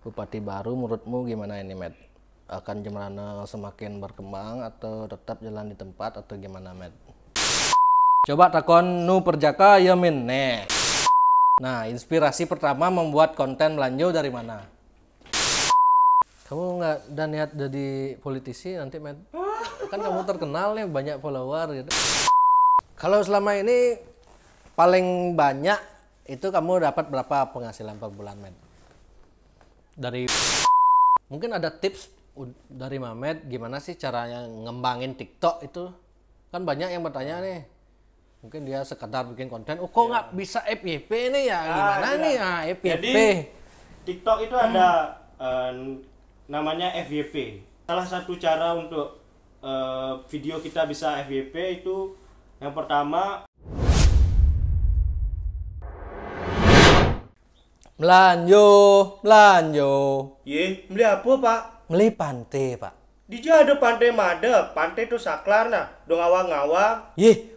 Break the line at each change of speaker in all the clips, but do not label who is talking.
Bupati baru menurutmu gimana ini, Med? Akan gimana, semakin berkembang atau tetap jalan di tempat atau gimana, Med? Coba takon nu perjaka ya min. Nah, inspirasi pertama membuat konten melanjut dari mana? Kamu nggak ada niat jadi politisi nanti, Med? Kan kamu terkenal nih, banyak follower gitu. Kalau selama ini paling banyak itu kamu dapat berapa penghasilan per bulan, Med? Dari mungkin ada tips dari Mamet gimana sih caranya ngembangin TikTok itu? Kan banyak yang bertanya nih. Mungkin dia sekedar bikin konten, oh kok nggak bisa FYP nih ya? Gimana nih ya FYP?
Jadi TikTok itu ada namanya FYP. Salah satu cara untuk video kita bisa FYP itu yang pertama
Melanjo.
beli apa pak?
Beli pantai, Pak.
Di ada pantai Madep, pantai itu saklar nah, dong awang-awang.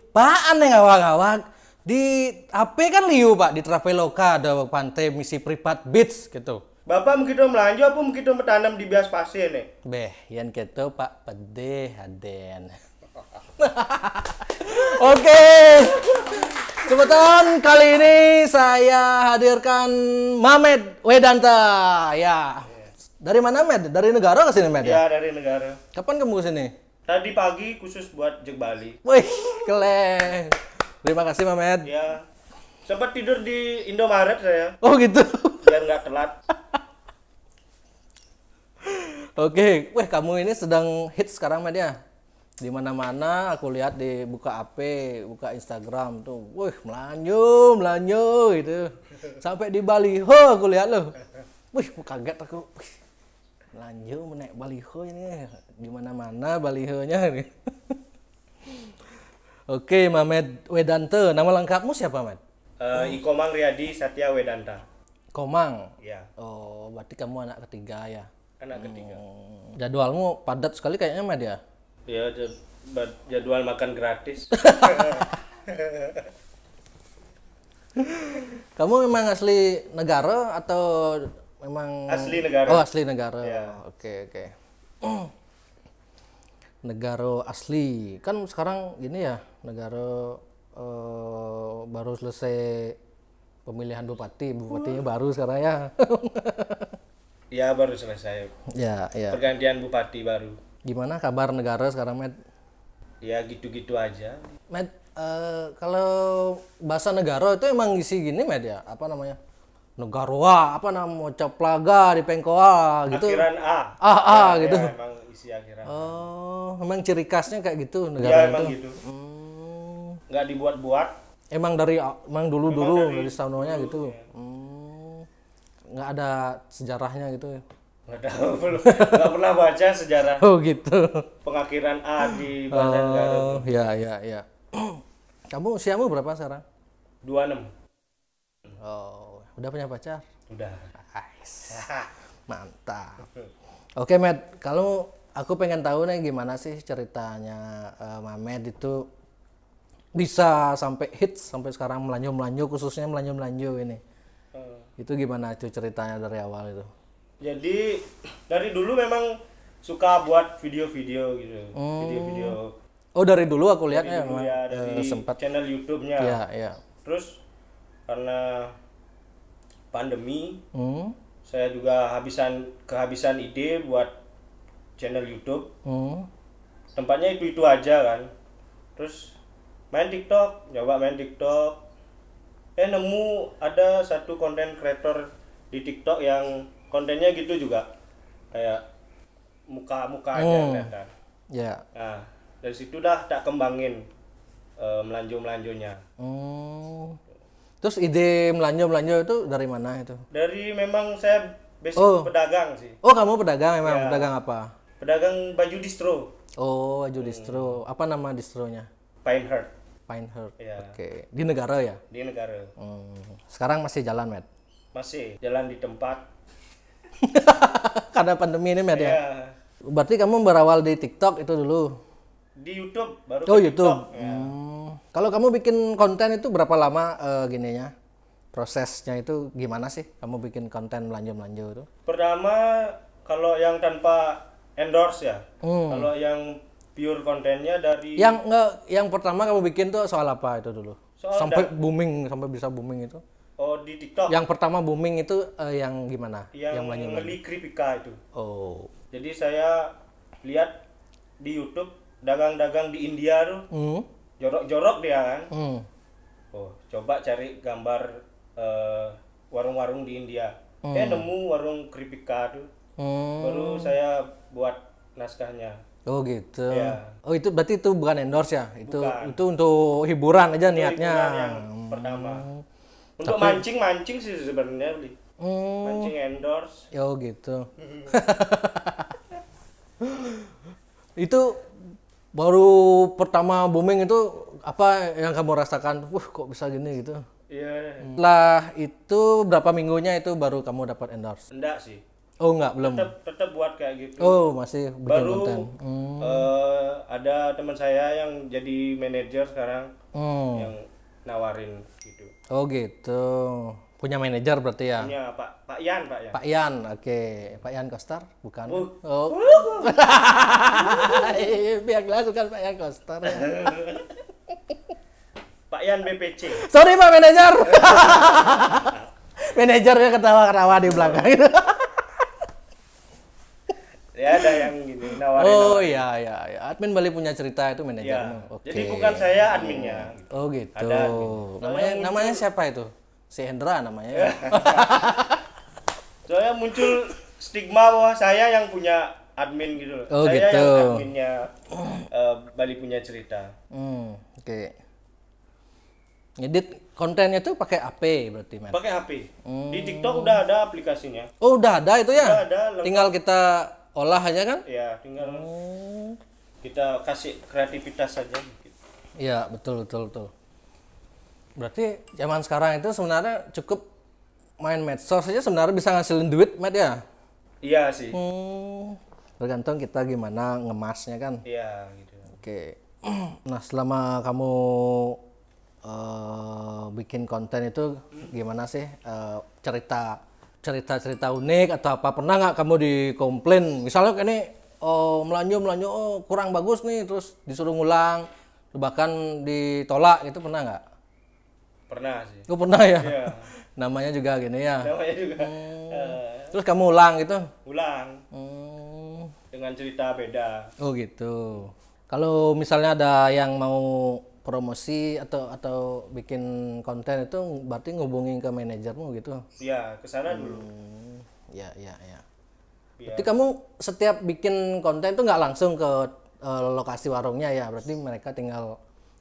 Pak aneh ngawang-ngawang. Di HP kan liu, Pak, di Traveloka ada pantai misi privat beach gitu.
Bapak begitu melanjut apa begitu bertanam di bias pasir nih?
Yan gitu, Pak, pedih aden. Oke. Kebetulan kali ini saya hadirkan Mamet Wedanta. Ya. Dari mana, Med? Dari negara ke sini, Med?
Ya, dari negara.
Kapan kamu ke sini?
Tadi pagi khusus buat Jek Bali.
Wih, keren. Terima kasih, Mamet.
Ya. Sempat tidur di Indomaret saya.
Oh, gitu.
Biar nggak telat.
Oke, weh kamu ini sedang hits sekarang, Med ya? Di mana-mana aku lihat di buka HP, buka Instagram tuh, wih melanjo gitu. Sampai di Baliho aku lihat loh. Wih, kaget aku. Wih, melanjo menaik baliho ini di mana-mana balihonya. Oke, Mamet Wedanta. Nama lengkapmu siapa, Med?
Ikomang Riyadi Satya Wedanta.
Komang.
Ya,
Oh, berarti kamu anak ketiga ya.
anak ketiga.
Jadwalmu padat sekali kayaknya, Med ya.
Ya, jadwal makan gratis.
Kamu memang asli negara atau memang
Asli negara.
Oh, asli negara.
Ya.
Oke. Negara asli. Kan sekarang gini ya, negara baru selesai pemilihan bupatinya baru sekarang ya.
Ya, baru selesai.
Ya.
Pergantian bupati baru.
Gimana kabar negara sekarang, Med?
Ya, gitu-gitu aja.
Med, kalau bahasa negara itu emang isi gini, Med ya? Apa namanya? Negarawa, apa namanya? Caplaga di Pengkoa gitu.
Akhiran A. Ya,
Gitu.
Ya, emang isi akhiran.
Oh, memang ciri khasnya kayak gitu
Ya,
negara
emang
itu.
gitu. Nggak dibuat-buat.
Emang dulu dari saunonya
dulu,
gitu.
ya.
Nggak ada sejarahnya gitu ya.
Nggak tahu, nggak pernah baca sejarah
Oh gitu.
pengakhiran A di Banda Negara.
Oh, ya. Kamu usiamu berapa sekarang?
26.
Oh, udah punya pacar?
Udah.
Nice. Mantap. Oke, Matt, kalau aku pengen tahu nih gimana sih ceritanya Mamet itu bisa sampai hits sampai sekarang melanjut khususnya melanjut ini. Itu gimana itu ceritanya dari awal itu?
Jadi dari dulu memang suka buat video-video gitu. Video-video.
Oh, dari dulu aku lihat ya,
Dulu ya dari
sempat.
channel YouTube-nya.
Iya.
Terus karena pandemi,
Hmm.
saya juga kehabisan ide buat channel YouTube. Tempatnya itu aja kan. Terus nyoba main TikTok. Nemu ada satu konten kreator di TikTok yang kontennya gitu juga. Kayak muka aja kelihatan.
Ya.
Nah, dari situ dah tak kembangin melanjutnya.
Terus ide melanjut itu dari mana itu?
Dari memang saya basic pedagang sih.
Oh, kamu pedagang memang.
Ya.
Pedagang apa?
Pedagang baju distro.
Oh, baju distro. Apa nama distronya?
Pineheart.
Pineheart.
Ya.
Oke. Di negara ya?
Di negara.
Sekarang masih jalan, Matt?
Masih jalan di tempat.
Karena pandemi ini, Matt ya?
Ya.
Berarti kamu berawal di TikTok itu dulu?
Di YouTube baru
Oh,
ke
YouTube.
TikTok. Ya.
Kalau kamu bikin konten itu berapa lama gininya? prosesnya itu gimana sih kamu bikin konten melanjut itu?
Pertama kalau yang tanpa endorse ya. Kalau yang pure kontennya dari
Yang pertama kamu bikin tuh soal apa itu dulu? Sampai bisa booming itu?
Oh, di TikTok.
Yang pertama booming itu yang gimana?
Yang ngeli kripika itu.
Oh.
Jadi saya lihat di YouTube dagang-dagang di India tuh. Jorok-jorok dia kan. Oh, coba cari gambar warung-warung di India. Nemu warung kripika tuh. Baru saya buat naskahnya.
Oh gitu.
Ya.
Oh itu berarti itu bukan endorse ya?
Bukan.
Itu untuk hiburan aja niatnya.
Hiburan yang pertama. Untuk mancing sih sebenarnya beli. Mancing endorse.
Oh gitu. Itu baru pertama booming itu apa yang kamu rasakan? Kok bisa gini gitu?
Iya.
Setelah itu berapa minggunya itu baru kamu dapat endorse?
Enggak sih.
Oh enggak, belum.
Tetap buat kayak gitu.
Oh, masih bikin
Baru
konten.
Ada teman saya yang jadi manajer sekarang yang nawarin gitu.
Oh gitu. Punya manajer berarti ya?
Punya Pak Yan.
Pak Yan, oke. Pak Yan Koster, bukan? Oh. Biar jelas bukan Pak Yan Koster. Ya.
Pak Yan BPC.
Sorry Pak manajer. Manajernya ketawa-ketawa di belakang itu.
Ya ada yang gini nawarin.
Oh iya. Admin Bali punya cerita itu manajermu.
Ya.
Oke.
Jadi bukan saya adminnya.
Oh gitu.
Ada admin.
Namanya siapa itu? Si Hendra namanya.
Soalnya muncul stigma bahwa saya yang punya admin gitu loh.
Oh,
saya
gitu.
yang adminnya Bali punya cerita.
Oke. Ngedit kontennya tuh pakai HP berarti, Mas?
Pakai HP. Di TikTok udah ada aplikasinya.
Oh, udah ada itu ya?
Udah ada, lengkap.
Tinggal kita olah aja kan?
Ya, tinggal kita kasih kreativitas saja.
Iya, betul. Berarti zaman sekarang itu sebenarnya cukup main medsos saja sebenarnya bisa ngasilin duit, Matt ya?
Iya sih.
Tergantung kita gimana ngemasnya kan?
Iya, gitu.
Oke. Nah, selama kamu bikin konten itu gimana sih cerita unik atau apa, pernah nggak kamu dikomplain misalnya ini melanjut kurang bagus nih, terus disuruh ngulang bahkan ditolak, itu pernah nggak?
Pernah sih.
Oh pernah ya?
Iya.
Namanya juga gini ya?
Namanya juga.
Terus kamu ulang gitu?
Ulang. Dengan cerita beda.
Oh gitu. Kalau misalnya ada yang mau promosi atau bikin konten itu berarti ngubungin ke manajermu gitu?
Iya, ke sana dulu.
Ya. Berarti kamu setiap bikin konten itu nggak langsung ke lokasi warungnya ya? Berarti mereka tinggal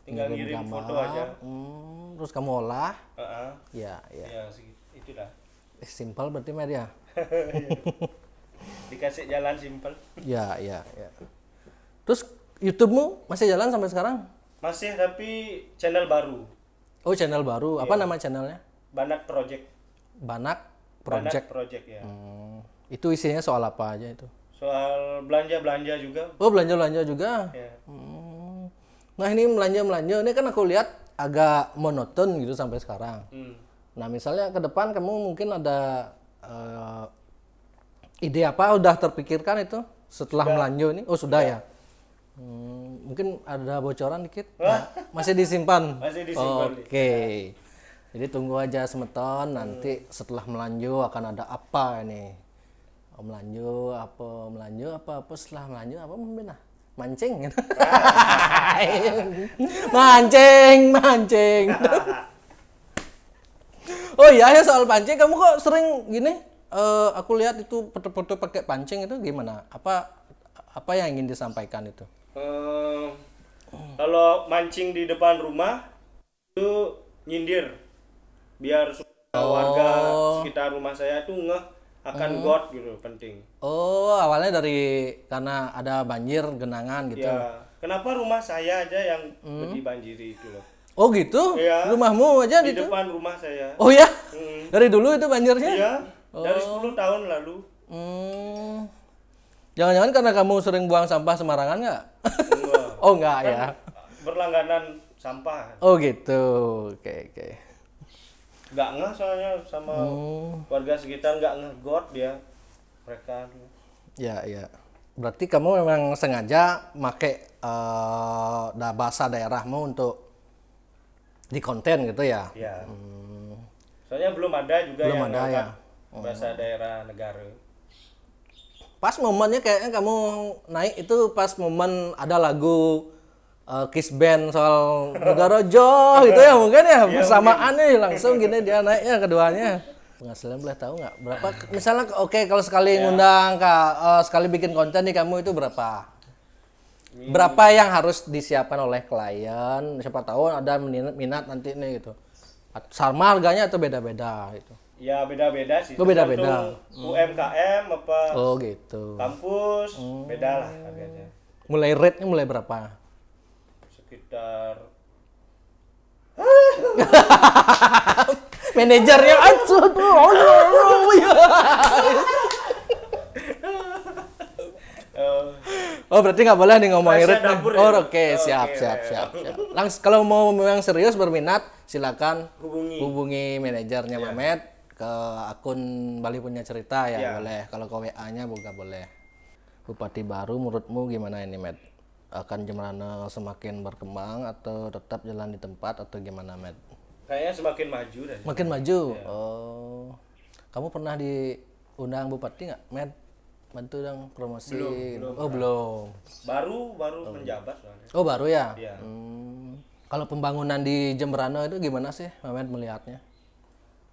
ngirim
gambar,
foto aja.
Terus kamu olah?
Ya,
Ya.
itulah.
Simpel berarti Mer ya?
Dikasih jalan simpel.
Ya. Terus YouTube-mu masih jalan sampai sekarang?
Masih, tapi channel baru.
Oh, channel baru. Apa nama channelnya?
Banak Project.
Banak
Banak Project ya.
Itu isinya soal apa aja itu?
Soal belanja juga.
Oh, belanja juga.
Ya.
Nah, ini belanja ini kan aku lihat agak monoton gitu sampai sekarang. Nah, misalnya ke depan kamu mungkin ada ide apa udah terpikirkan itu setelah melanjut ini? Oh, sudah ya. Mungkin ada bocoran dikit? Nah, masih disimpan?
Masih disimpan.
Oke. Jadi tunggu aja semeton, nanti setelah melanjut akan ada apa ini? Melanjut apa setelah melanjut apa mungkin mancing gitu. mancing. Oh iya ya, soal pancing kamu kok sering gini? Aku lihat itu foto-foto pakai pancing itu gimana? Apa yang ingin disampaikan itu?
Kalau mancing di depan rumah itu nyindir biar warga sekitar rumah saya tuh ngeh akan got gitu, penting.
Oh, awalnya karena ada banjir genangan gitu.
Ya, kenapa rumah saya aja yang dibanjiri itu loh.
Oh gitu?
Ya,
rumahmu aja
di
gitu?
depan rumah saya.
Oh ya? Dari dulu itu banjirnya?
Iya, dari 10 tahun lalu.
Jangan-jangan karena kamu sering buang sampah sembarangan nggak?
Enggak.
Oh enggak ya?
Berlangganan sampah.
Oh gitu, oke.
nggak ngeh soalnya sama warga sekitar, nggak ngeh God dia mereka.
Ya, ya. Berarti kamu memang sengaja make bahasa daerahmu untuk di konten gitu ya?
Ya. Soalnya belum ada juga
Belum
yang
ada
ngangkat
ya?
bahasa daerah negara.
Pas momennya kayaknya kamu naik itu pas momen ada lagu Kiss Band soal Negarajo gitu ya mungkin ya bersamaan nih langsung gini dia naiknya keduanya. Penghasilan boleh tahu nggak berapa? Misalnya oke kalau sekali ngundang sekali bikin konten nih kamu itu berapa? Berapa yang harus disiapkan oleh klien? Siapa tahu ada minat nanti nih gitu. Sama harganya atau beda-beda gitu?
Ya beda-beda sih.
Oh, beda-beda.
Tergantung UMKM apa
Oh gitu.
kampus, beda lah harganya.
Mulai rate-nya mulai berapa?
Sekitar
Manajernya acuh tuh. Oh berarti nggak boleh nih ngomongin
rahasia
rate nih.
dapur
Oh
ya?
oke siap. Langsung kalau mau memang serius berminat silakan hubungi manajernya Mamet ke akun Bali Punya Cerita ya boleh. Kalau ke WA-nya juga boleh. Bupati baru menurutmu gimana ini Met? Akan Jembrana semakin berkembang atau tetap jalan di tempat atau gimana Met?
kayaknya semakin maju deh.
Makin maju. Oh. Kamu pernah diundang Bupati nggak, Met? Bantu dong promosi.
Belum.
Oh, belum.
Baru menjabat soalnya.
Oh, baru ya?
Iya.
Kalau pembangunan di Jembrana itu gimana sih, Mamet melihatnya?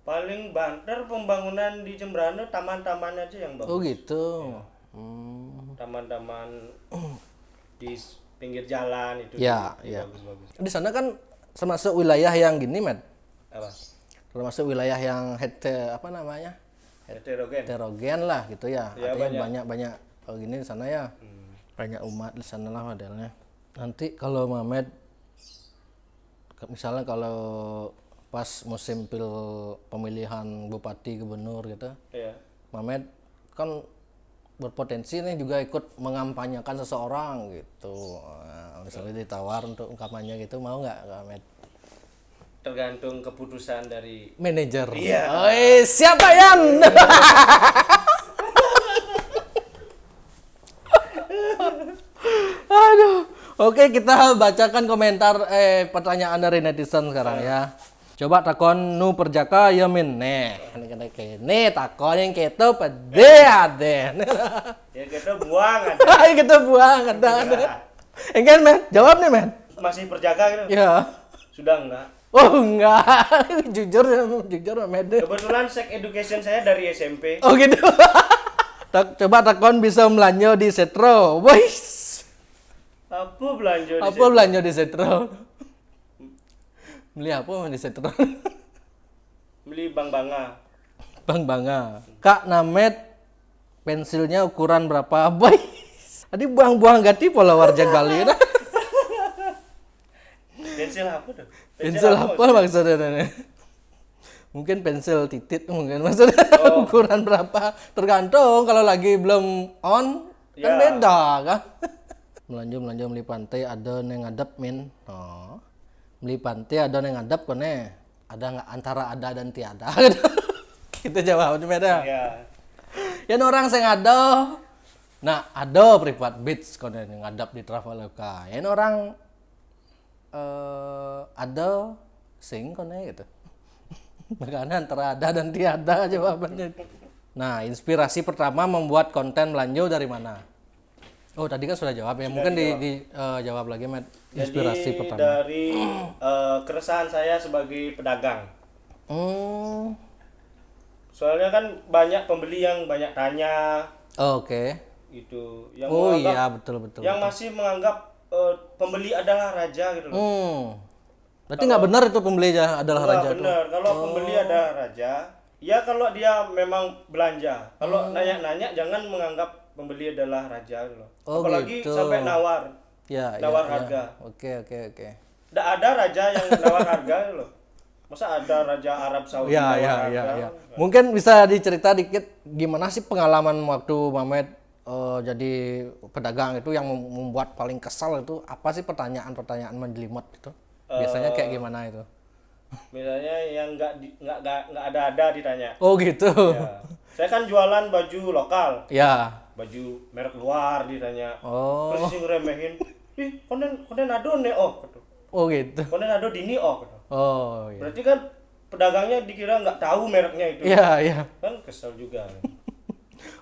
Paling banter pembangunan di Jembrana taman-taman aja yang bagus.
Oh, gitu.
Taman-taman di pinggir jalan itu
Ya,
itu
ya.
bagus-bagus.
Di sana kan termasuk wilayah yang gini, Met.
Apa?
Termasuk wilayah yang apa namanya?
Heterogen.
Heterogen lah gitu ya.
Ya,
Artinya banyak gini di sana ya. Banyak umat di sana lah modelnya. Nanti kalau Mamet misalnya kalau pas musim pemilihan bupati gubernur gitu,
Iya.
Mamet kan berpotensi nih juga ikut mengampanyakan seseorang gitu. Nah, misalnya ditawar untuk kampanye gitu mau nggak Mamet?
Tergantung keputusan dari
Manajer.
Iya.
Siapa Yan? Aduh. Oke, kita bacakan komentar pertanyaan dari netizen sekarang ya. Coba takon nu perjaka ya min. Nih takon yang keto pede ade.
ya kita buang ada.
Ayo kita buang ada. Enggak men, jawab nih men.
Masih perjaka gitu.
Ya.
Sudah enggak.
Oh enggak, jujur Mede.
Kebetulan sex education saya dari SMP.
Oh gitu. Coba takon bisa melanjo di Setro, boys.
Apa belanja di
Apa belanja di Setro? Beli apa di Setro?
Beli Bang Banga.
Bang Banga. Kak Namet, pensilnya ukuran berapa, boys? Tadi buang-buang ganti pola warja kali.
Pensil apa tuh?
Pensil apa maksudnya? Mungkin pensil titit mungkin maksudnya. Ukuran berapa? Tergantung kalau lagi belum on kan beda kan. Melanjut beli pantai ada yang ngadep min. Oh. Beli pantai ada yang ngadep kone. Ada nggak antara ada dan tiada. Kita jawab beda.
Iya.
Yang orang saya ada. Nah, ada privat beach kone yang ngadep di Traveloka. Yang orang ada sing kone gitu. Makanya antara ada dan tiada jawabannya. Nah, inspirasi pertama membuat konten melanjut dari mana? Oh, tadi kan sudah jawab ya. Mungkin dijawab lagi, Matt. Inspirasi
Jadi
pertama.
dari keresahan saya sebagai pedagang. Soalnya kan banyak pembeli yang banyak tanya.
Oke.
Gitu. Yang
Oh
menganggap-
iya, betul.
Yang masih menganggap pembeli adalah raja gitu loh.
Berarti nggak benar itu pembeli adalah
Nggak
raja tuh.
benar. Kalau pembeli adalah raja, ya kalau dia memang belanja. Kalau nanya-nanya jangan menganggap pembeli adalah raja gitu loh.
Oh,
Apalagi
gitu.
sampai nawar.
Ya,
Nawar
ya,
harga.
Oke.
Nggak ada raja yang nawar harga gitu loh. Masa ada raja Arab Saudi nawar harga?
Ya. Mungkin bisa dicerita dikit gimana sih pengalaman waktu Mamet jadi pedagang itu yang membuat paling kesal itu apa sih pertanyaan-pertanyaan menjelimet itu? Biasanya kayak gimana itu?
Misalnya yang nggak ada ditanya.
Oh gitu.
Ya. Saya kan jualan baju lokal,
Ya.
baju merek luar ditanya.
Oh.
Terus sing remehin, ih konen ado nih oh, gitu.
Oh gitu.
Konen ado dini oh. Gitu.
Oh iya.
Berarti kan pedagangnya dikira nggak tahu mereknya itu.
Iya, iya.
Kan kesel juga.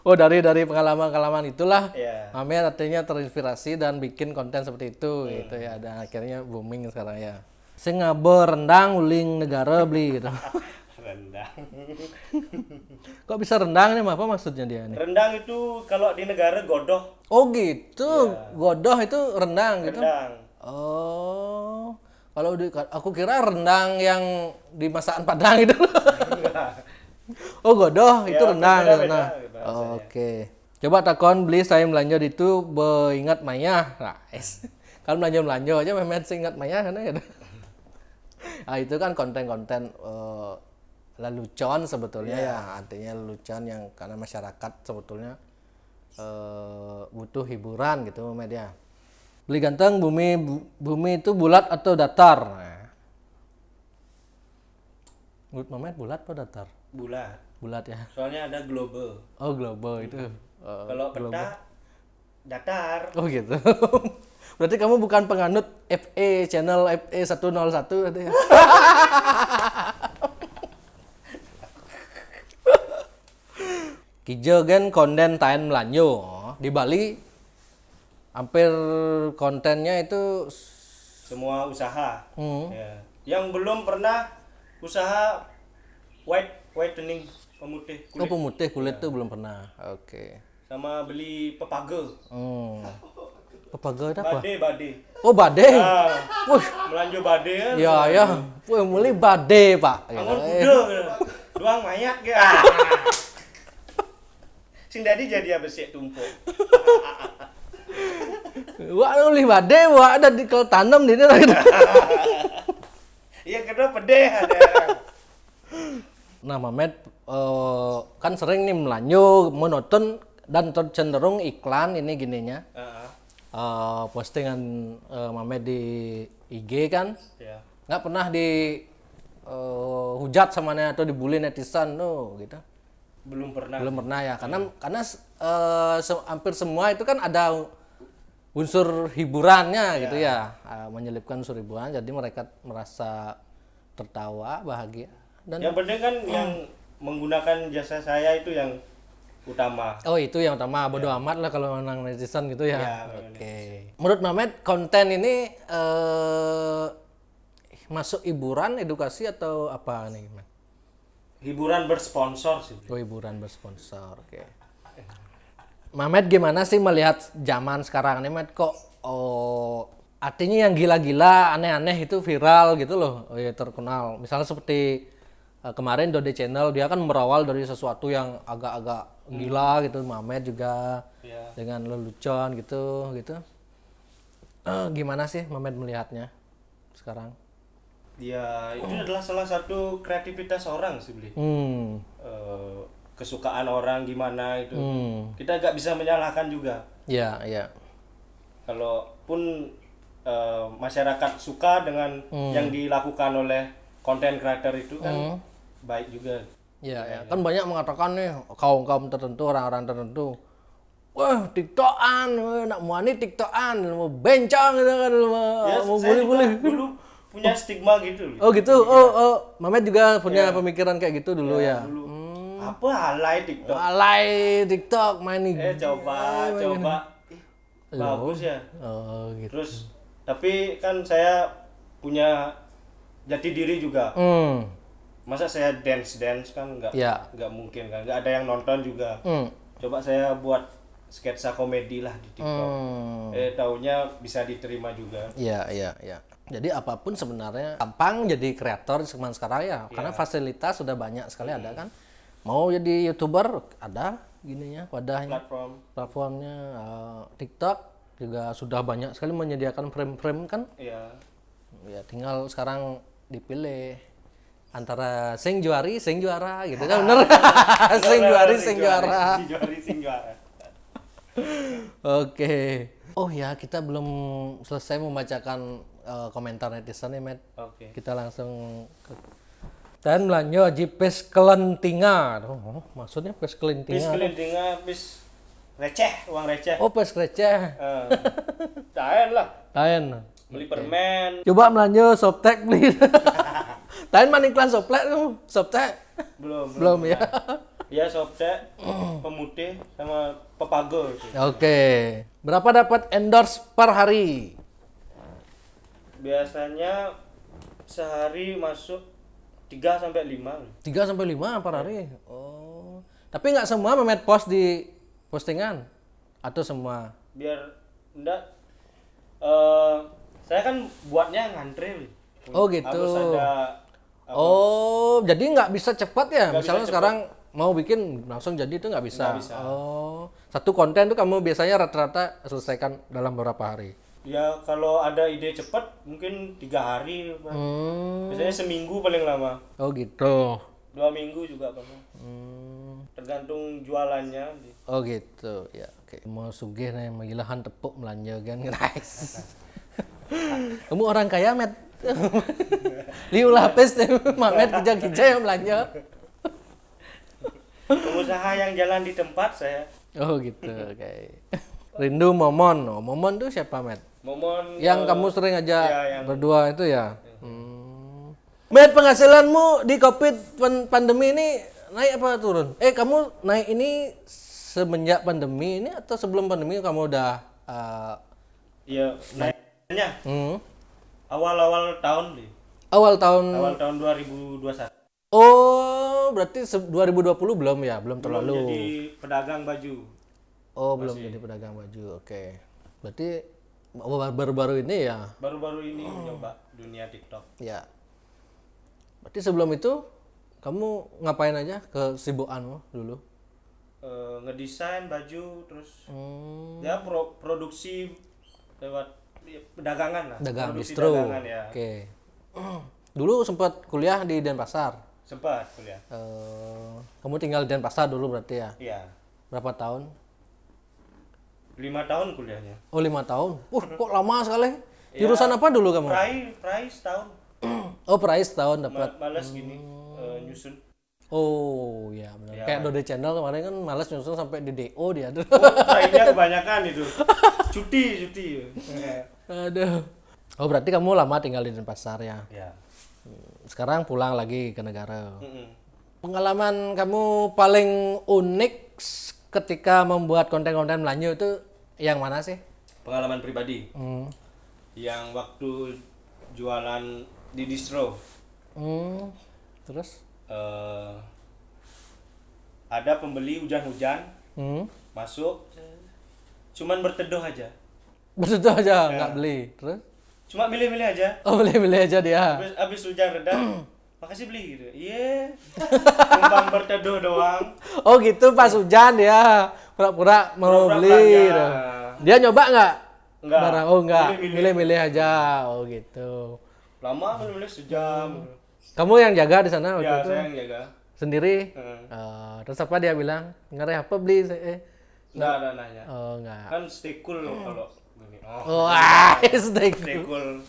Oh dari pengalaman-pengalaman itulah
Iya.
Mamet artinya terinspirasi dan bikin konten seperti itu gitu ya, dan akhirnya booming sekarang ya. Sing ngabur rendang uling negara beli gitu.
Rendang.
Kok bisa rendang nih, apa maksudnya dia nih?
Rendang itu kalau di negara godoh.
Oh gitu, godoh itu rendang gitu.
Rendang.
Oh, kalau aku kira rendang yang di masakan Padang gitu. Oh godoh itu
Ya,
rendang.
beda-beda
Nah,
bahasanya.
oke. Coba takon beli saya melanjut itu beingat Maya. Nah, kalau melanjut aja memang ingat Maya karena ya. Ah itu kan konten-konten lelucon sebetulnya ya, artinya lelucon yang karena masyarakat sebetulnya butuh hiburan gitu media. Beli ganteng, bumi itu bulat atau datar? Nah. Menurut Mamet bulat atau datar?
Bulat.
Bulat ya.
Soalnya ada global.
Oh global itu.
Kalau peta datar.
Oh gitu. Berarti kamu bukan penganut FE channel FE 101 itu ya? Kijo kan konten tain melanjo di Bali hampir kontennya itu
Semua usaha. Ya. Yang belum pernah usaha whitening pemutih
oh
kulit
pemutih kulit tuh belum pernah. Oke.
sama beli pepage.
Pepaga itu apa?
Bade.
Oh bade.
Ah,
Wih,
melanjo bade kan.
ya ya. Wih, mulai bade pak.
Angon kuda. Doang mayat ya. Sing dadi jadi apa sih tumpuk.
Wah, mulai bade, wah ada di kalau tanam di ini lagi.
Iya kedua pede ada.
Nah, Mamet kan sering nih melanjut, monoton dan cenderung iklan ini gininya. Postingan Mamet di IG kan,
Ya.
nggak pernah di hujat sama atau dibully netizen tuh gitu.
Belum pernah.
Belum pernah ya, karena hampir semua itu kan ada unsur hiburannya gitu ya, menyelipkan unsur hiburan, jadi mereka merasa tertawa, bahagia. Dan
Yang penting kan yang menggunakan jasa saya itu yang utama.
oh itu yang utama, bodo amat lah kalau menang netizen gitu ya.
Ya,
Oke. Menurut Mamet konten ini masuk hiburan, edukasi atau apa nih, Mamet?
Hiburan bersponsor sih.
Oh hiburan bersponsor, oke. Mamet gimana sih melihat zaman sekarang nih, Mamet? Kok artinya yang gila-gila, aneh-aneh itu viral gitu loh, ya terkenal. Misalnya seperti kemarin Dode Channel, dia kan berawal dari sesuatu yang agak-agak gila gitu. Mamet juga dengan lelucon gitu. Gimana sih Mamet melihatnya sekarang?
Ya, itu adalah salah satu kreativitas orang sih, Bli. Kesukaan orang gimana itu. Kita nggak bisa menyalahkan juga.
Iya, iya.
Kalaupun masyarakat suka dengan yang dilakukan oleh konten creator itu kan baik juga.
Iya, ya. Kan banyak mengatakan nih kaum tertentu, orang-orang tertentu. Wah, TikTokan, nak muani TikTokan, mau bencong gitu kan,
Ya,
mau
saya juga
bully-bully.
dulu punya stigma gitu.
Oh gitu. Oh, Mamet juga punya pemikiran kayak gitu dulu ya.
Dulu. Apa alay TikTok?
Alay TikTok main nih.
Coba. Bagus ya.
Oh gitu.
Terus tapi kan saya punya jati diri juga. Masa saya dance kan nggak mungkin kan, nggak ada yang nonton juga. Coba saya buat sketsa komedi lah di TikTok. Taunya bisa diterima juga.
Iya. Jadi apapun sebenarnya gampang jadi kreator zaman sekarang ya, karena fasilitas sudah banyak sekali ada kan. Mau jadi YouTuber ada gininya, wadahnya. Platformnya TikTok juga sudah banyak sekali menyediakan frame-frame kan.
Iya.
Ya tinggal sekarang dipilih antara sing juara gitu kan, bener. Sing juara. Oke. Oh ya, kita belum selesai membacakan komentar netizen nih, Met.
Oke.
Kita langsung ke dan melanjut di pes kelentinga. Oh, maksudnya pes
Pis
kelentinga.
kelintingan, pis receh, uang receh.
Oh, pes receh.
Tahan lah,
Taen.
beli permen.
Coba melanjut Softtek beli. Taen mana iklan Softtek tuh? Softtek. Belum ya.
Ya Softtek, pemutih sama pepago.
Oke. Berapa dapat endorse per hari?
Biasanya sehari masuk 3 sampai 5.
3 sampai 5 per hari. Oh. Tapi nggak semua memet post di postingan atau semua?
Biar enggak saya kan buatnya ngantri.
Oh gitu.
Harus ada
Oh, jadi nggak bisa cepat ya?
Nggak
Misalnya
bisa
sekarang mau bikin langsung jadi itu nggak bisa.
Nggak bisa.
Oh, satu konten tuh kamu biasanya rata-rata selesaikan dalam beberapa hari?
ya kalau ada ide cepat mungkin 3 hari. Biasanya seminggu paling lama.
Oh gitu.
2 minggu juga pernah. Tergantung jualannya.
Oh gitu, ya oke. Mau sugih nih, magilahan tepuk melanja kan, guys. Kamu orang kaya, Met. Liulah pes nih, Met kijang-kijang yang belanja.
Pengusaha yang jalan di tempat saya.
Oh gitu, oke. Rindu Momon. Oh, Momon tuh siapa, Met?
Momon
Yang kamu sering aja
ya, yang-
berdua itu ya? Met, penghasilanmu di COVID pandemi ini naik apa turun? Kamu naik ini semenjak pandemi ini atau sebelum pandemi kamu udah
Iya, naiknya
hmm,
awal-awal tahun nih.
awal tahun?
Awal tahun 2021.
Oh, berarti 2020 belum ya? Belum
Belum
terlalu.
jadi pedagang baju.
Oh, belum jadi pedagang baju. Oke. Berarti baru-baru ini ya?
Baru-baru ini nyoba dunia TikTok.
Ya. Berarti sebelum itu kamu ngapain aja kesibukanmu dulu?
Ngedesain baju terus
Hmm,
ya produksi lewat pedagangan lah.
dagang
Produksi
distro.
dagangan ya.
Oke. Dulu sempat kuliah di Denpasar.
Sempat kuliah.
Kamu tinggal di Denpasar dulu berarti ya?
Iya.
Berapa tahun?
5 tahun kuliahnya.
Oh, 5 tahun. Kok lama sekali?
Ya,
Jurusan apa dulu kamu?
Price tahun.
Oh, price tahun dapat.
Males gini nyusun.
Oh, ya benar.
Ya.
Kayak Dode Channel kemarin kan malas nyusun sampai di DO dia.
Price-nya kebanyakan itu. Cuti.
Aduh. Oh, berarti kamu lama tinggal di Denpasar ya?
Ya.
Sekarang pulang lagi ke negara.
Mm-mm.
Pengalaman kamu paling unik ketika membuat konten-konten Melayu itu yang mana sih?
Pengalaman pribadi. Yang waktu jualan di distro.
Terus?
Ada pembeli hujan-hujan masuk, cuman berteduh aja.
Betul aja, nggak beli. Terus?
Cuma milih-milih aja.
Oh, beli-beli aja dia.
Habis hujan reda, makasih beli gitu. Iya. Numpang berteduh doang.
Oh gitu, pas hujan ya. Pura-pura mau
Pura-pura
beli.
belanja.
Gitu. Dia nyoba nggak?
Enggak.
Barang? Oh enggak,
Milih-milih.
milih-milih aja. Oh gitu.
Lama milih sejam.
Kamu yang jaga di sana waktu
Ya,
itu?
saya yang jaga.
Sendiri?
Heeh.
Terus apa dia bilang? Ngereh apa beli?
Enggak ada nanya.
Oh enggak.
Kan stay cool loh kalau gini.
Oh,
Stay cool.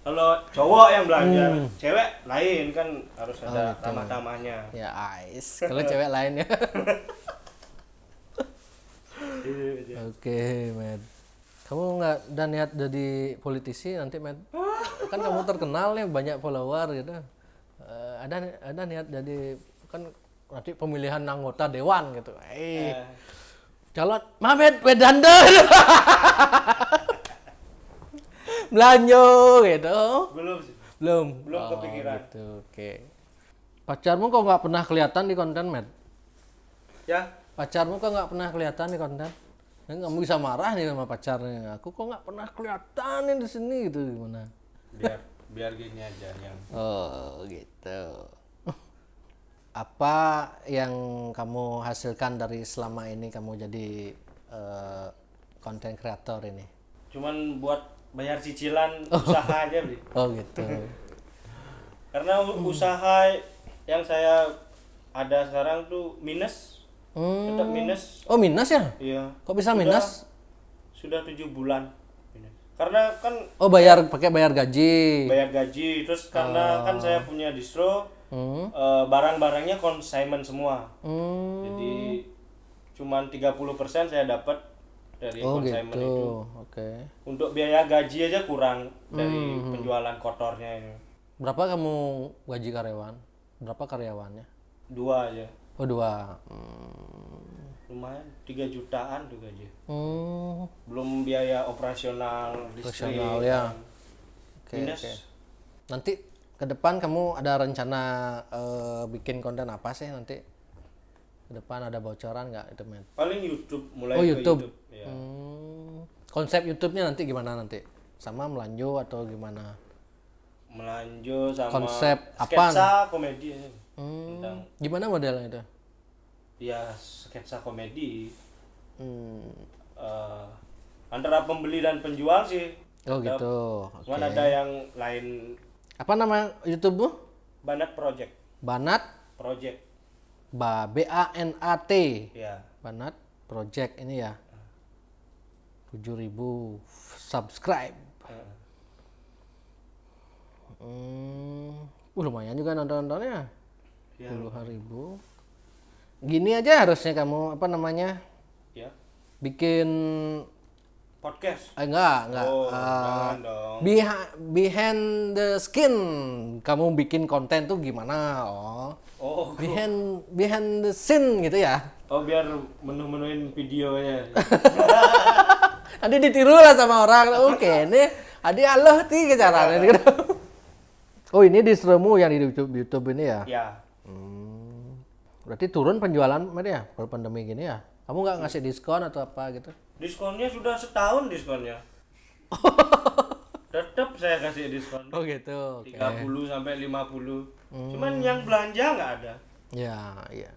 Kalau cowok yang belanja, cewek lain kan harus ada ramah-tamahnya.
Ya ais. Kalau cewek lain ya. Oke, Med. Kamu nggak ada niat jadi politisi nanti, Med? Kan kamu terkenal nih, banyak follower gitu. Ada niat jadi kan nanti pemilihan anggota dewan gitu. Calon Mamet Wedanda. Belanjo gitu.
Belum sih.
Belum
Kepikiran.
Gitu. Oke. Pacarmu kok nggak pernah kelihatan di konten, Med?
Ya,
Pacarmu kok nggak pernah kelihatan di konten? Kamu bisa marah nih sama pacarnya. Aku kok nggak pernah kelihatan nih di sini gitu, gimana?
biar gini aja yang
Oh gitu. Apa yang kamu hasilkan dari selama ini kamu jadi konten kreator ini?
cuman buat bayar cicilan usaha aja beli.
Oh gitu.
Karena usaha yang saya ada sekarang tuh minus. Tetap minus.
Oh minus ya?
Iya.
Kok bisa minus?
Sudah 7 bulan minus. Karena kan
Oh, pakai bayar gaji.
bayar gaji, terus karena kan saya punya distro, barang-barangnya consignment semua. Jadi cuman 30% saya dapat dari
Oh
consignment itu.
gitu. Oke.
Untuk biaya gaji aja kurang dari penjualan kotornya ini.
Berapa kamu gaji karyawan? Berapa karyawannya?
2 aja.
Oh, 2.
Lumayan 3 jutaan tuh gaji.
Hmm.
Belum biaya operasional listrik.
Operasional ya. Oke,
Minus.
oke. Nanti ke depan kamu ada rencana bikin konten apa sih nanti? Ke depan ada bocoran nggak itu, men?
Paling YouTube, mulai
Oh,
ke
YouTube.
Ya.
Konsep YouTube-nya nanti gimana nanti? Sama melanjut atau gimana?
Melanjut sama
Konsep apaan?
sketsa komedi aja. Tentang
Gimana modelnya itu?
ya sketsa komedi.
Hmm.
Antara pembeli dan penjual sih.
Oh gitu. Oke.
Cuman ada yang lain.
Apa nama YouTube-mu?
Banat Project.
Banat
Project.
BANAT.
Ya.
Banat Project ini ya. 7.000 subscribe. Lumayan juga nontonnya.
Ya.
Puluhan ribu. Gini aja harusnya kamu apa namanya?
Ya.
Bikin
Podcast.
enggak.
Oh, jangan dong.
Behind the skin. Kamu bikin konten tuh gimana?
Oh,
Behind the scene gitu ya.
oh biar menu-menuin videonya.
Nanti ditiru lah sama orang. Oke, ini adi Allah ti caranya gitu. Oh, ini distromu yang di YouTube ini ya?
Ya.
Berarti turun penjualan ya kalau pandemi gini ya? Kamu nggak ngasih diskon atau apa gitu?
Diskonnya sudah setahun diskonnya. Tetap saya kasih diskon.
Oh gitu. Oke.
30 sampai 50. Cuman yang belanja nggak ada.
Ya, iya.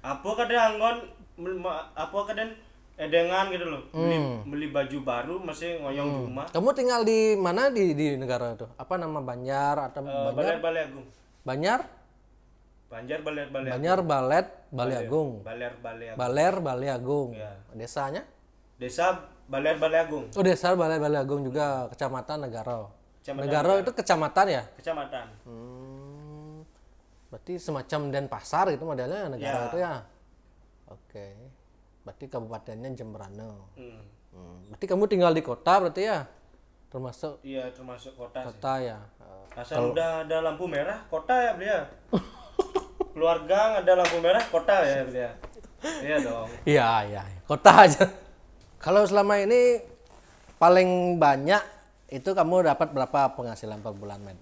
Apa kadang anggon apa kadang edengan gitu loh. Beli baju baru masih ngoyong rumah.
Kamu tinggal di mana di negara itu? Apa nama Banjar atau
Baler Balai Agung.
Banjar?
Banjar Baler Balai Agung.
Banjar Balet Bali Agung.
Baler Balai Agung.
Baler Bali Agung.
Ya.
Desanya?
Desa Baler Balai Agung.
Oh, desa Baler Bali Agung juga, kecamatan Negaro.
Kecamatan
Negaro itu kecamatan ya?
Kecamatan.
Berarti semacam Denpasar itu modelnya negara
Ya.
itu ya. Oke. Berarti kabupatennya Jemberana. Berarti kamu tinggal di kota berarti ya? Termasuk
Iya, termasuk kota sih.
kota ya.
Asal udah ada lampu merah, kota ya beliau. Keluarga ada lampu merah, kota ya beliau. Iya dong.
Iya, iya, kota aja. Kalau selama ini paling banyak itu kamu dapat berapa penghasilan per bulan, men?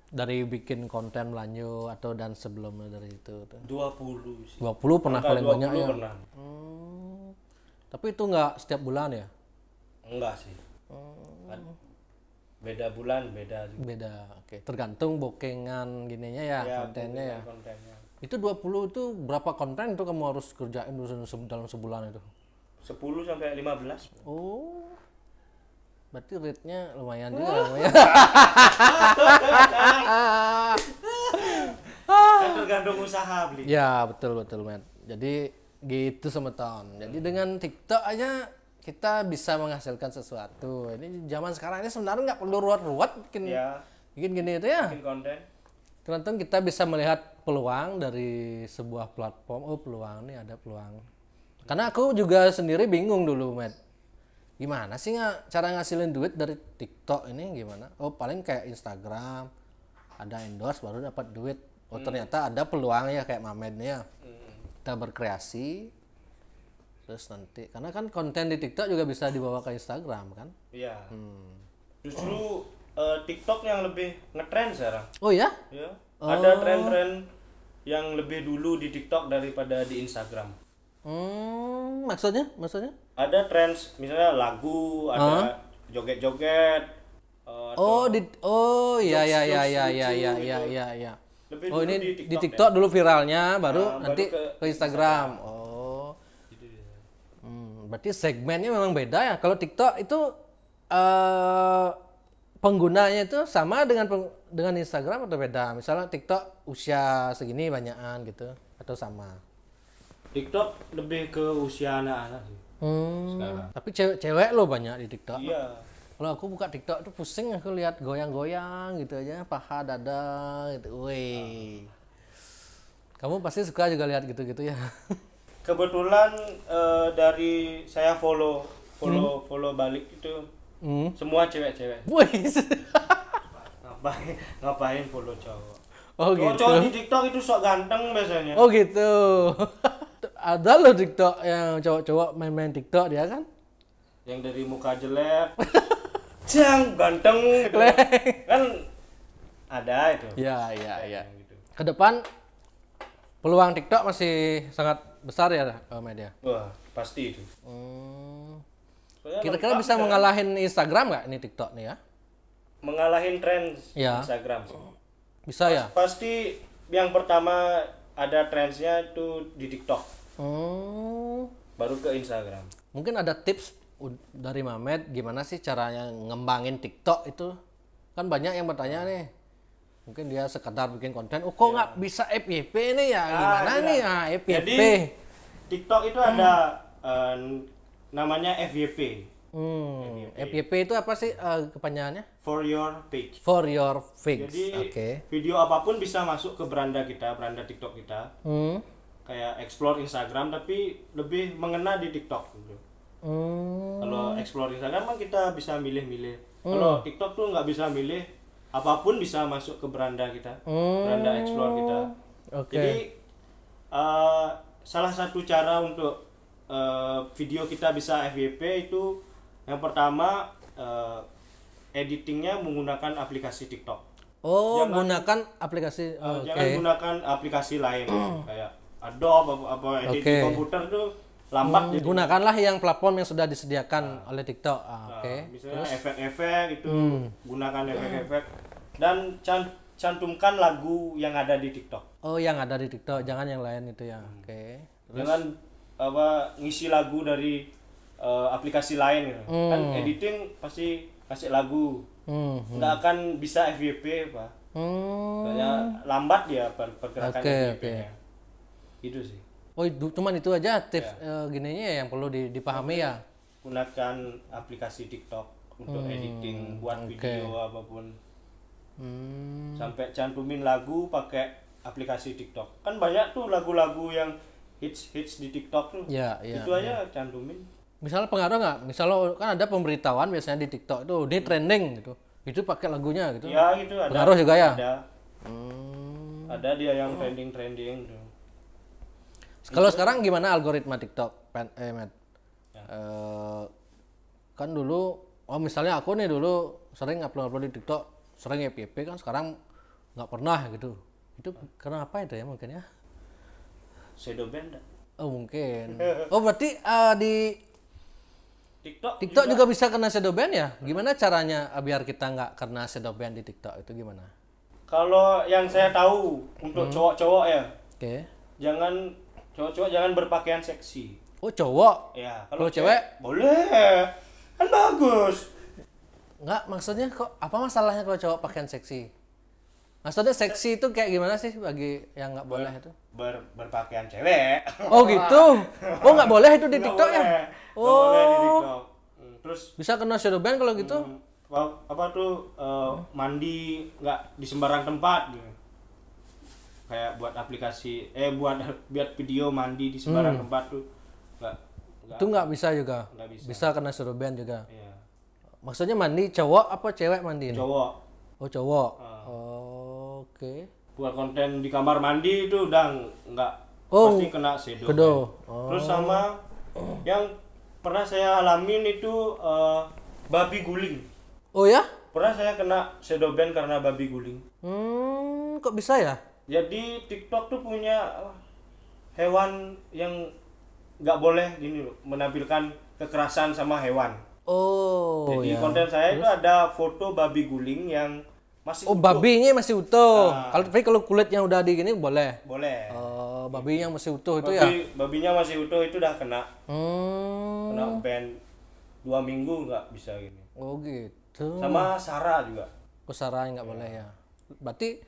Dari bikin konten lanjut atau dan sebelumnya dari itu tuh.
20 sih.
20 pernah
Angka
paling
20
banyak ya.
pernah.
Tapi itu nggak setiap bulan ya?
Enggak sih. Beda bulan, beda.
Beda. Oke, tergantung bookingan gininya ya, kontennya ya.
Kontennya.
Itu 20 itu berapa konten itu kamu harus kerjain dalam sebulan itu?
10 sampai 15.
Oh. Berarti rate-nya lumayan juga namanya.
Kan tergantung usaha beli.
Ya, betul men. Jadi gitu semeton. Jadi dengan TikTok aja kita bisa menghasilkan sesuatu. Ini zaman sekarang ini sebenarnya nggak perlu ruwet-ruwet bikin
Ya,
gini itu ya.
bikin konten.
Tergantung kita bisa melihat peluang dari sebuah platform. Oh, peluang nih, ada peluang. Karena aku juga sendiri bingung dulu, Matt. Gimana sih cara ngasilin duit dari TikTok ini gimana? Oh, paling kayak Instagram. Ada endorse baru dapat duit. Oh, ternyata ada peluang ya kayak Mamed nih ya. Kita berkreasi. Terus nanti karena kan konten di TikTok juga bisa dibawa ke Instagram kan?
Iya. Justru TikTok yang lebih ngetrend sekarang.
Oh ya?
Ya. Ada tren-tren yang lebih dulu di TikTok daripada di Instagram.
Maksudnya?
Ada tren misalnya lagu, ada joget-joget.
Iya.
Lebih
Oh,
dulu
ini
di
di TikTok dulu viralnya, baru
Nah,
nanti
baru
ke Instagram. Oh.
Gitu ya.
Berarti segmennya memang beda ya. Kalau TikTok itu penggunanya itu sama dengan Instagram atau beda? Misalnya TikTok usia segini banyakan gitu atau sama?
TikTok lebih ke usia anak-anak sih sekarang.
Tapi cewek-cewek lo banyak di TikTok.
Iya.
Kalau aku buka TikTok tuh pusing aku lihat goyang-goyang gitu aja, paha dada gitu. Wih. Kamu pasti suka juga lihat gitu-gitu ya.
Kebetulan dari saya follow balik itu semua cewek-cewek.
Wih.
Ngapain follow cowok?
Oh gitu.
Cowok di TikTok itu sok ganteng biasanya.
Oh gitu. Ada loh TikTok yang cowok-cowok main-main TikTok dia kan.
Yang dari muka jelek, jang ganteng gitu. Kan ada itu.
Ya.
Gitu.
Ke depan peluang TikTok masih sangat besar ya, media.
Wah, pasti itu. Soalnya
Kira-kira
lengkap
bisa
kan.
mengalahin Instagram nggak ini TikTok nih ya?
Mengalahin tren
Ya.
Instagram sih.
Bisa ya?
Pasti yang pertama ada trendsnya itu di TikTok, baru ke Instagram.
Mungkin ada tips dari Mamet gimana sih caranya ngembangin TikTok itu? Kan banyak yang bertanya nih. Mungkin dia sekedar bikin konten, oh kok nggak bisa FYP nih ya? Gimana nih ya FYP?
Jadi TikTok itu ada namanya FYP.
FYP itu apa sih kepanjangannya?
For your page.
For your fix.
Jadi
Oke.
video apapun bisa masuk ke beranda kita, beranda TikTok kita. Kayak explore Instagram tapi lebih mengena di TikTok gitu. Kalau explore Instagram kan kita bisa milih-milih. Kalau TikTok tuh nggak bisa milih, apapun bisa masuk ke beranda kita, beranda explore kita.
Oke.
Jadi salah satu cara untuk video kita bisa FYP itu yang pertama editingnya menggunakan aplikasi TikTok.
Oh, gunakan aplikasi.
Jangan gunakan aplikasi lain kayak Adobe apa editing komputer tuh lambat. Jadi
Gunakanlah yang platform yang sudah disediakan oleh TikTok. Oke.
misalnya efek-efek itu gunakan efek-efek dan cantumkan lagu yang ada di TikTok.
Oh, yang ada di TikTok, jangan yang lain itu ya. Oke.
Jangan ngisi lagu dari aplikasi lain gitu. Kan editing pasti kasih lagu. Nggak akan bisa FYP Pak. Kayak lambat dia pergerakan FYP-nya. Itu sih.
Oh, cuman itu aja tips gininya ya yang perlu dipahami ya.
Gunakan aplikasi TikTok untuk editing, buat video apapun. Sampai cantumin lagu pakai aplikasi TikTok. Kan banyak tuh lagu-lagu yang hits di TikTok tuh.
Ya.
Itu aja cantumin.
Misalnya pengaruh nggak? Misalnya kan ada pemberitahuan biasanya di TikTok itu, ini trending gitu. Itu pakai lagunya gitu.
Ya gitu ada.
Pengaruh juga ya?
Ada. Ada dia yang trending tuh.
Kalau sekarang gimana algoritma TikTok, Matt? Kan dulu, misalnya aku nih dulu sering upload di TikTok, sering FYP kan sekarang nggak pernah gitu. Itu karena apa itu ya mungkin ya?
Shadow band.
Oh mungkin. Oh berarti di
TikTok
juga bisa kena shadow ban ya? Gimana caranya biar kita nggak kena shadow ban di TikTok itu gimana?
Kalau yang saya tahu untuk cowok-cowok ya,
Oke.
cowok-cowok jangan berpakaian seksi.
Oh cowok?
Ya,
Kalau cewek?
boleh. Kan bagus.
Nggak, maksudnya kok apa masalahnya kalau cowok pakaian seksi? Maksudnya seksi itu kayak gimana sih bagi yang nggak boleh itu?
Berpakaian cewek.
Oh gitu? Oh nggak boleh itu di
Nggak
TikTok ya?
boleh. Nggak boleh di TikTok. Terus
Bisa kena shadow ban kalau gitu?
apa tuh mandi nggak di sembarang tempat gitu. Kayak buat aplikasi buat video mandi di sembarang tempat tuh nggak
Itu nggak bisa juga?
nggak bisa.
Bisa kena shadow ban juga?
Iya.
Maksudnya mandi cowok apa cewek mandi?
Cowok
Oh cowok. Oh, oke.
buat konten di kamar mandi itu udah nggak pasti kena shadow
Kedo.
ban. Terus sama yang pernah saya alamin itu babi guling.
Oh ya?
Pernah saya kena shadow ban karena babi guling.
Kok bisa ya?
Jadi TikTok tuh punya hewan yang nggak boleh gini loh, menampilkan kekerasan sama hewan.
Oh,
Jadi
ya.
konten saya itu ada foto babi guling yang masih
Oh,
utuh.
babinya masih utuh. Kalau kulitnya udah di gini boleh.
Boleh.
Oh, babi yang masih utuh itu ya.
Babinya masih utuh itu udah kena ban 2 minggu nggak bisa gini.
Oh gitu.
Sama Sarah juga.
Kusara nggak boleh ya. Berarti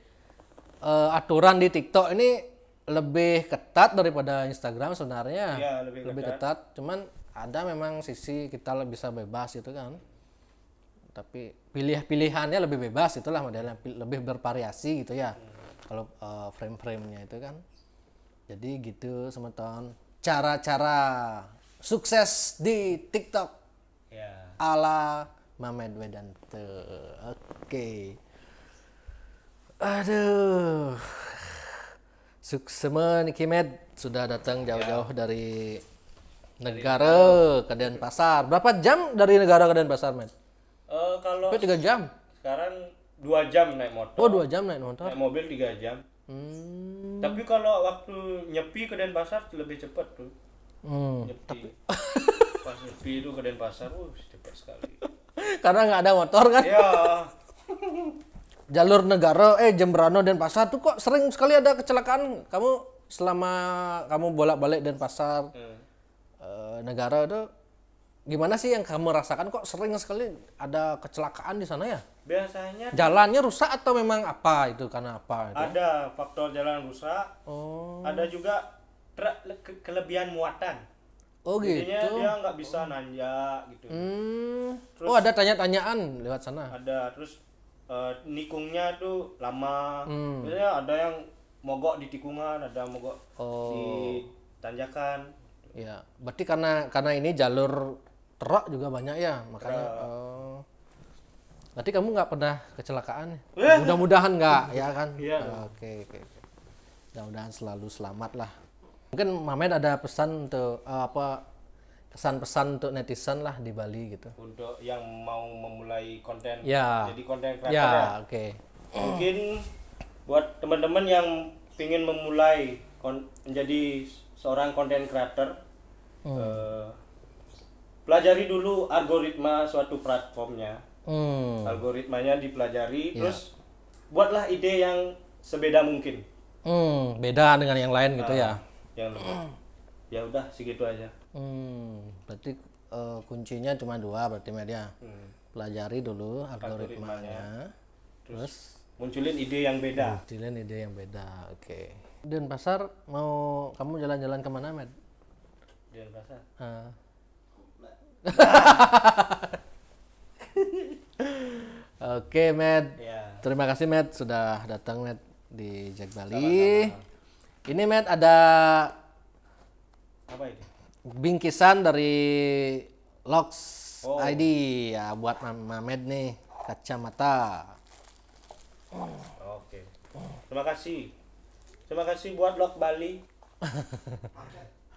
aturan di TikTok ini lebih ketat daripada Instagram sebenarnya.
Iya, lebih
ketat. Cuman ada memang sisi kita bisa bebas gitu kan. Tapi pilihannya lebih bebas, itulah modelnya, lebih bervariasi gitu ya. Kalau frame-framenya itu kan. Jadi gitu teman-teman. Cara-cara sukses di TikTok
Ya.
ala Mamed Wedante. Oke. Aduh. Suksemen Kimed sudah datang jauh-jauh dari negara ke Denpasar. Berapa jam dari negara ke Denpasar, Med?
Kalau
3 jam.
sekarang 2 jam naik motor.
Oh, 2 jam naik motor.
Naik mobil 3 jam. Tapi kalau waktu nyepi ke Denpasar lebih cepat tuh. Nyepi. Pas nyepi itu ke Denpasar, cepat sekali.
Karena nggak ada motor kan.
Ya.
Jalur negara Jembrano Denpasar tuh kok sering sekali ada kecelakaan. Kamu selama kamu bolak-balik Denpasar negara itu gimana sih yang kamu rasakan, kok sering sekali ada kecelakaan di sana ya?
Biasanya
Jalannya rusak atau memang apa itu, karena apa itu?
ada faktor jalan rusak.
Oh.
Ada juga kelebihan muatan.
Oh
Jadinya
gitu.
dia nggak bisa nanjak gitu.
Oh, ada tanya-tanyaan lewat sana.
Ada, terus nikungnya tuh lama. Biasanya ada yang mogok di tikungan, ada mogok di tanjakan.
Ya, berarti karena ini jalur truk juga banyak ya, makanya. Berarti kamu nggak pernah kecelakaan? Mudah-mudahan nggak, ya kan?
Iya.
Oke. Mudah-mudahan selalu selamat lah. Mungkin Mamed ada pesan untuk pesan-pesan untuk netizen lah di Bali gitu.
Untuk yang mau memulai konten,
Ya.
jadi konten kreator
Ya,
ya.
oke.
Mungkin buat teman-teman yang ingin memulai menjadi seorang konten kreator, pelajari dulu algoritma suatu platformnya. Algoritmanya dipelajari, terus buatlah ide yang sebeda mungkin.
Beda dengan yang lain gitu ya.
Yang lebih. Ya udah segitu aja.
Berarti kuncinya cuma 2 berarti media. Pelajari dulu algoritmanya. Terus
Munculin ide yang beda.
munculin ide yang beda. Oke. Denpasar mau kamu jalan-jalan kemana, Med?
Di Denpasar.
Oke, Med.
Ya.
Terima kasih, Med, sudah datang, Med, di Jack Bali. Ini, Med, ada
Apa ini?
bingkisan dari Locks ID ya, buat Mamed nih, kacamata.
Oke. Terima kasih. Terima kasih buat Lok Bali.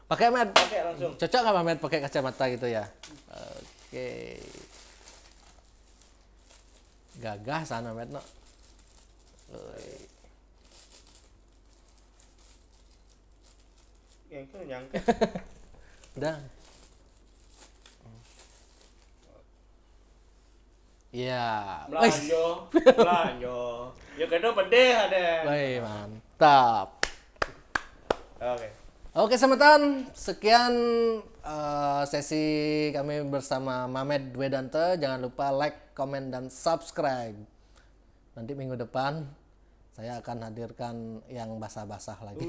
Pakai, Med?
Pakai langsung.
Cocok nggak, Mamed, pakai kacamata gitu ya? Oke. Gagah sana, Med, no.
Yang itu nyangka.
Udah. Iya.
Belanja. Ya kedua pedih ada.
Baik, mantap.
Oke.
Oke, teman-teman, sekian sesi kami bersama Mamed Wedante. Jangan lupa like, komen, dan subscribe. Nanti minggu depan saya akan hadirkan yang basah-basah lagi.